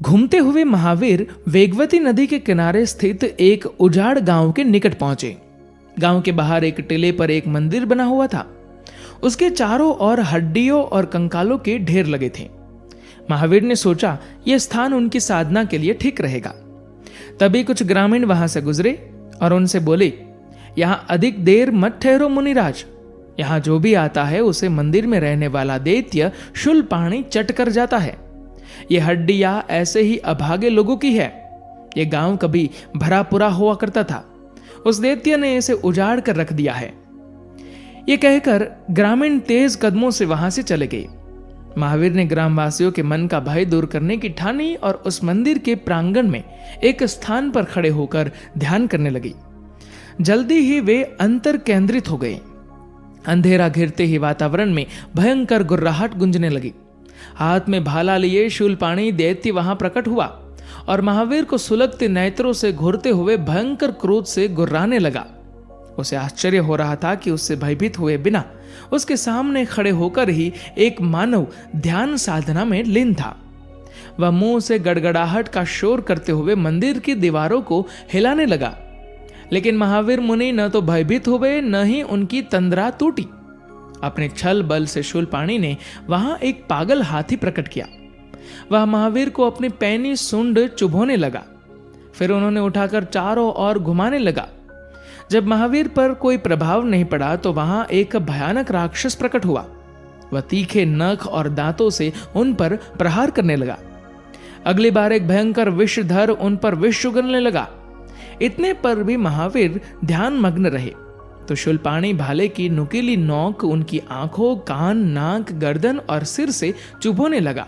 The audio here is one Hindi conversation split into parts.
घूमते हुए महावीर वेगवती नदी के किनारे स्थित एक उजाड़ गांव के निकट पहुंचे। गांव के बाहर एक टीले पर एक मंदिर बना हुआ था। उसके चारों ओर हड्डियों और कंकालों के ढेर लगे थे। महावीर ने सोचा यह स्थान उनकी साधना के लिए ठीक रहेगा। तभी कुछ ग्रामीण वहां से गुजरे और उनसे बोले, यहां अधिक देर मत ठहरो मुनिराज। यहां जो भी आता है उसे मंदिर में रहने वाला दैत्य शूलपाणी चट कर जाता है। ये हड्डियां ऐसे ही अभागे लोगों की है। ये गांव कभी भरा पूरा हुआ करता था, उस दैत्य ने इसे उजाड़ कर रख दिया है। ये कहकर ग्रामीण तेज कदमों से वहां से चले गए। महावीर ने ग्रामवासियों के मन का भय दूर करने की ठानी और उस मंदिर के प्रांगण में एक स्थान पर खड़े होकर ध्यान करने लगे। जल्दी ही वे अंतर केंद्रित हो गए। अंधेरा घिरते ही वातावरण में भयंकर गुर्राहट गूंजने लगी। हाथ में भाला लिए शूलपाणी दैत्य वहां प्रकट हुआ और महावीर को सुलगते नेत्रों से घूरते हुए भयंकर क्रोध से गुर्राने लगा। उसे आश्चर्य हो रहा था कि उससे भयभीत हुए बिना उसके सामने खड़े होकर ही एक मानव ध्यान साधना में लीन था। वह मुंह से गड़गड़ाहट का शोर करते हुए मंदिर की दीवारों को हिलाने लगा, लेकिन महावीर मुनि न तो भयभीत हुए न ही उनकी तंद्रा टूटी। अपने छल बल से शूलपाणी ने वहां एक पागल हाथी प्रकट किया। वह महावीर को अपनी पैनी सूंड चुभोने लगा। फिर उन्होंने उठाकर चारों ओर घुमाने लगा। जब महावीर पर कोई प्रभाव नहीं पड़ा तो वहां एक भयानक राक्षस प्रकट हुआ। वह तीखे नख और दांतों से उन पर प्रहार करने लगा। अगली बार एक भयंकर विषधर उन पर विष उगलने लगा। इतने पर भी महावीर ध्यान मग्न रहे तो शूलपाणी भाले की नुकीली नोक उनकी आंखों, कान, नाक, गर्दन और सिर से चुभोने लगा।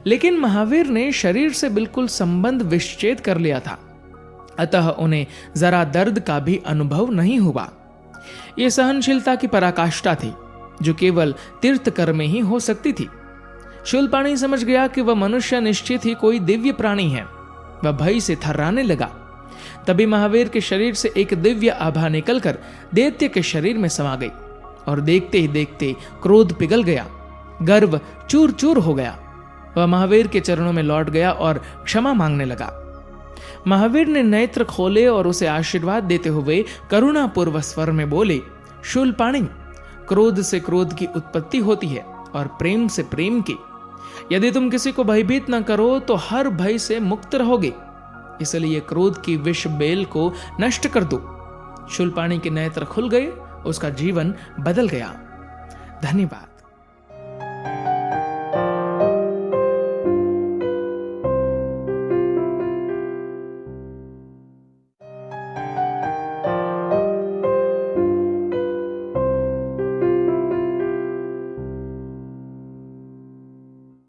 लेकिन महावीर ने शरीर से बिल्कुल संबंध विच्छेद कर लिया था, अतः उन्हें जरा दर्द का भी अनुभव नहीं हुआ। यह सहनशीलता की पराकाष्ठा थी जो केवल तीर्थकर में ही हो सकती थी। शूलपाणी समझ गया कि वह मनुष्य निश्चित ही कोई दिव्य प्राणी है। वह भय से थर्राने लगा। तभी महावीर के शरीर से एक दिव्य आभा निकलकर दैत्य के शरीर में समा गई और देखते ही देखते क्रोध पिघल गया, गर्व चूर चूर हो गया। वह महावीर के चरणों में लौट गया और क्षमा मांगने लगा। महावीर ने नेत्र खोले और उसे आशीर्वाद देते हुए करुणापूर्व स्वर में बोले, शूलपाणी, क्रोध से क्रोध की उत्पत्ति होती है और प्रेम से प्रेम की। यदि तुम किसी को भयभीत न करो तो हर भय से मुक्त रहोगे। इसलिए क्रोध की विष बेल को नष्ट कर दो। शूलपाणी के नेत्र खुल गए, उसका जीवन बदल गया। धन्यवाद।